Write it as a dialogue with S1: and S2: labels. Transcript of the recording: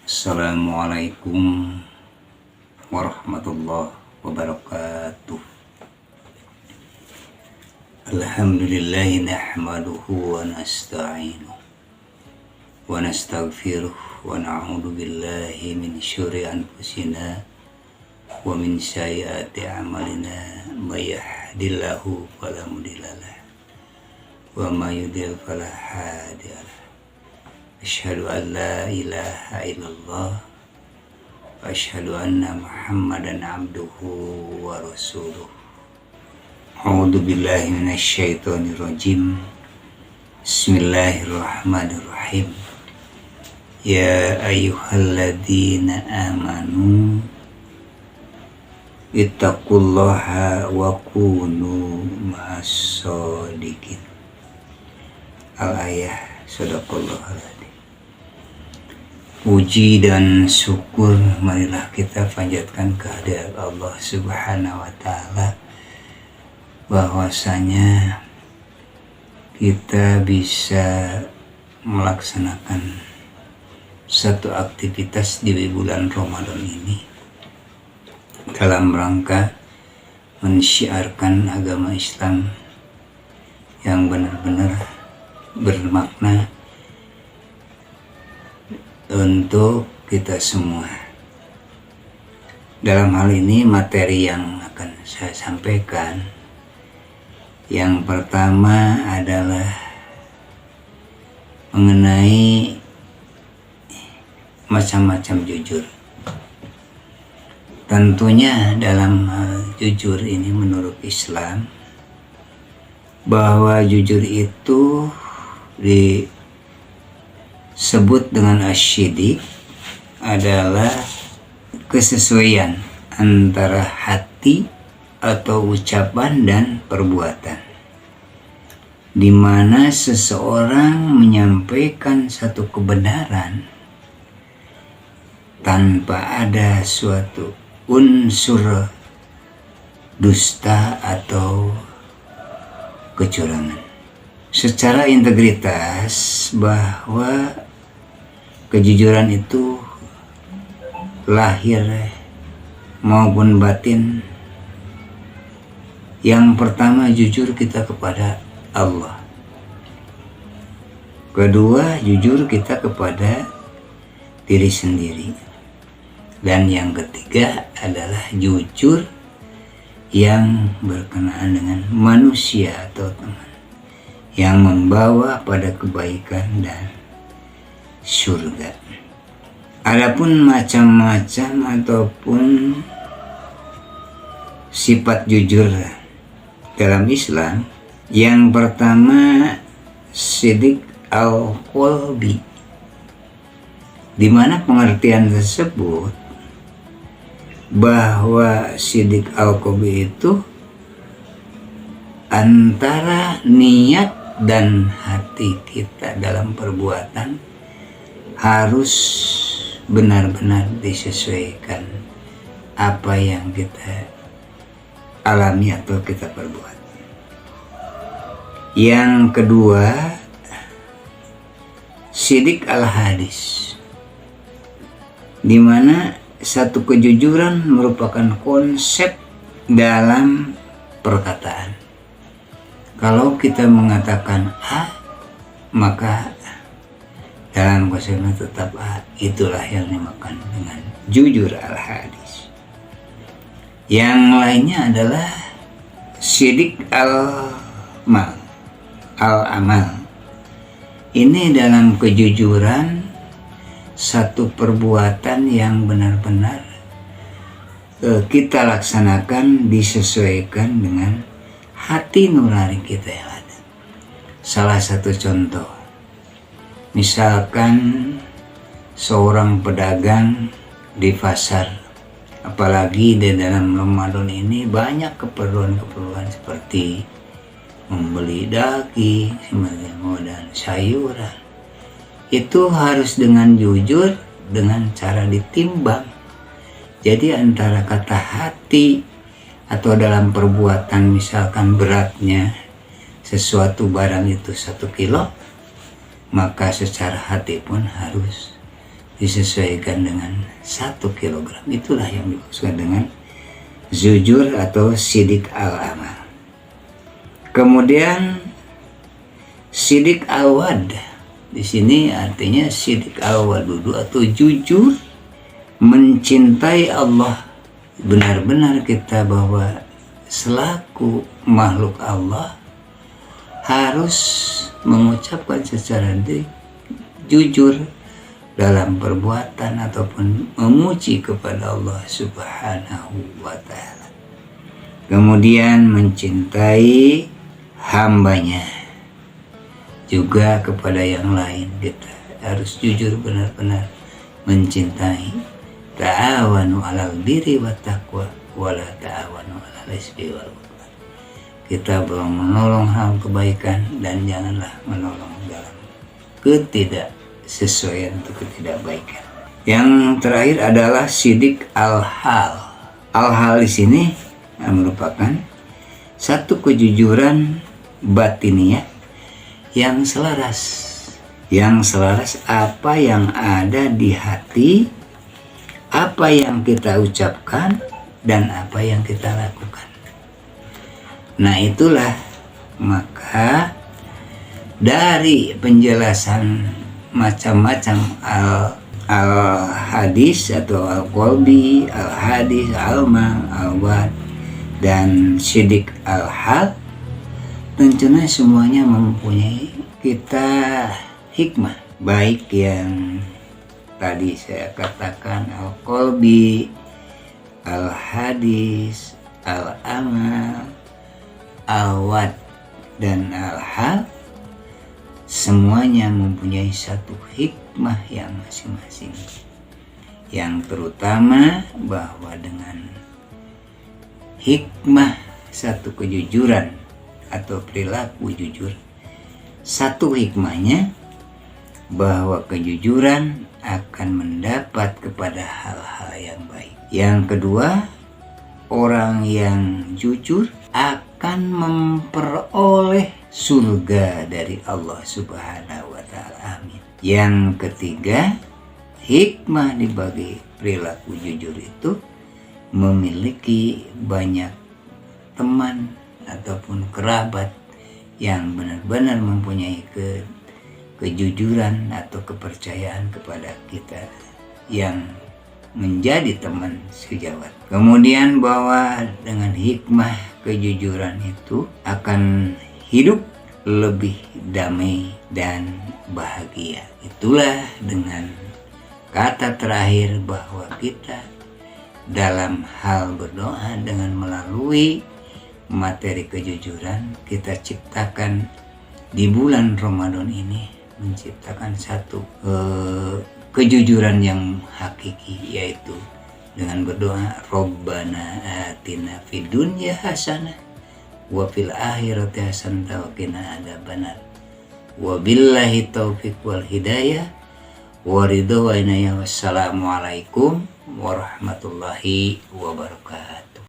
S1: Assalamualaikum warahmatullahi wabarakatuh. Alhamdulillah nahmaduhu wa nasta'inuh wa nastaghfiruh wa na'udzu billahi min syururi anfusina wa min sayyiati a'malina may yahdihillahu fala mudilla lahu wa may yudlil fala hadiya lahu. Asyhadu an la ilaha illallah wa asyhadu anna Muhammadan abduhu wa rasuluh. A'udzu billahi minasyaitonir rajim. Bismillahirrahmanirrahim. Ya ayyuhalladzina amanu ittaqullaha wa kunu ma'as-shodiqin. Al-ayah. Sadaqallahul adzim. Puji dan syukur marilah kita panjatkan kehadirat Allah Subhanahu wa Ta'ala, bahwasanya kita bisa melaksanakan satu aktivitas di bulan Ramadan ini dalam rangka mensyiarkan agama Islam yang benar-benar bermakna untuk kita semua. Dalam hal ini materi yang akan saya sampaikan, yang pertama adalah mengenai macam-macam jujur. Tentunya dalam jujur ini menurut Islam, bahwa jujur itu disebut dengan asyidik adalah kesesuaian antara hati atau ucapan dan perbuatan, di mana seseorang menyampaikan satu kebenaran tanpa ada suatu unsur dusta atau kecurangan. Secara integritas, bahwa kejujuran itu lahir maupun batin. Yang pertama, jujur kita kepada Allah. Kedua, jujur kita kepada diri sendiri. Dan yang ketiga adalah jujur yang berkenaan dengan manusia atau teman, yang membawa pada kebaikan dan surga. Adapun macam-macam ataupun sifat jujur dalam Islam, yang pertama siddiq al-qalbi, di mana pengertian tersebut bahwa siddiq al-qalbi itu antara niat dan hati kita dalam perbuatan harus benar-benar disesuaikan apa yang kita alami atau kita perbuat. Yang kedua, siddiq al-hadis, di mana satu kejujuran merupakan konsep dalam perkataan. Kalau kita mengatakan A, maka dalam konsepnya tetap A. Itulah yang dimakan dengan jujur al-hadis. Yang lainnya adalah siddiq al-amal. Ini dalam kejujuran satu perbuatan yang benar-benar kita laksanakan disesuaikan dengan hati nurani kita yang ada. Salah satu contoh, misalkan seorang pedagang di pasar, apalagi di dalam Ramadan ini banyak keperluan-keperluan seperti membeli daging, dan sayuran. Itu harus dengan jujur, dengan cara ditimbang. Jadi antara kata hati atau dalam perbuatan, misalkan beratnya sesuatu barang itu 1 kilo, maka secara hati pun harus disesuaikan dengan 1 kilogram. Itulah yang dimaksud dengan jujur atau sidik al-amal. Kemudian sidik al-wad, di sini artinya sidik al-wadudu atau jujur mencintai Allah. Benar-benar kita bahwa selaku makhluk Allah harus mengucapkan secara jujur dalam perbuatan ataupun memuji kepada Allah Subhanahu wa ta'ala. Kemudian mencintai hambanya juga kepada yang lain. Kita harus jujur benar-benar mencintai. Ta'awanu 'alal birri wat taqwa wa la ta'awanu 'alal ismi wal udwan. Kita belum menolong hal kebaikan dan janganlah menolong dalam ketidaksesuaian atau ketidakbaikan. Yang terakhir adalah sidik al-hal. Al-hal di sini merupakan satu kejujuran batiniah yang selaras apa yang ada di hati, apa yang kita ucapkan, dan apa yang kita lakukan. Nah itulah, maka dari penjelasan macam-macam al-hadis atau al-qalbi, al-hadis, al-ma, al-wad, dan sidik al-hal, tentunya semuanya mempunyai kita hikmah, baik yang tadi saya katakan al-qalbi, al-hadis, al-amal, al-wad, dan al-hal, semuanya mempunyai satu hikmah yang masing-masing. Yang terutama bahwa dengan hikmah satu kejujuran atau perilaku jujur, satu hikmahnya bahwa kejujuran akan mendapat kepada hal-hal yang baik. Yang kedua, orang yang jujur akan memperoleh surga dari Allah Subhanahu wa ta'ala. Amin. Yang ketiga, hikmah dibagi perilaku jujur itu memiliki banyak teman ataupun kerabat yang benar-benar mempunyai kejujuran atau kepercayaan kepada kita yang menjadi teman sejawat. Kemudian bahwa dengan hikmah kejujuran itu akan hidup lebih damai dan bahagia. Itulah dengan kata terakhir bahwa kita dalam hal berdoa dengan melalui materi kejujuran, kita ciptakan di bulan Ramadan ini, menciptakan satu kejujuran yang hakiki, yaitu dengan berdoa Rabbana atina fid dunya hasanah wa fil akhirati hasanah wa qina adzabannar. Wabillahi taufiq wal hidayah wa ridha wa inayah. Wassalamualaikum warahmatullahi wabarakatuh.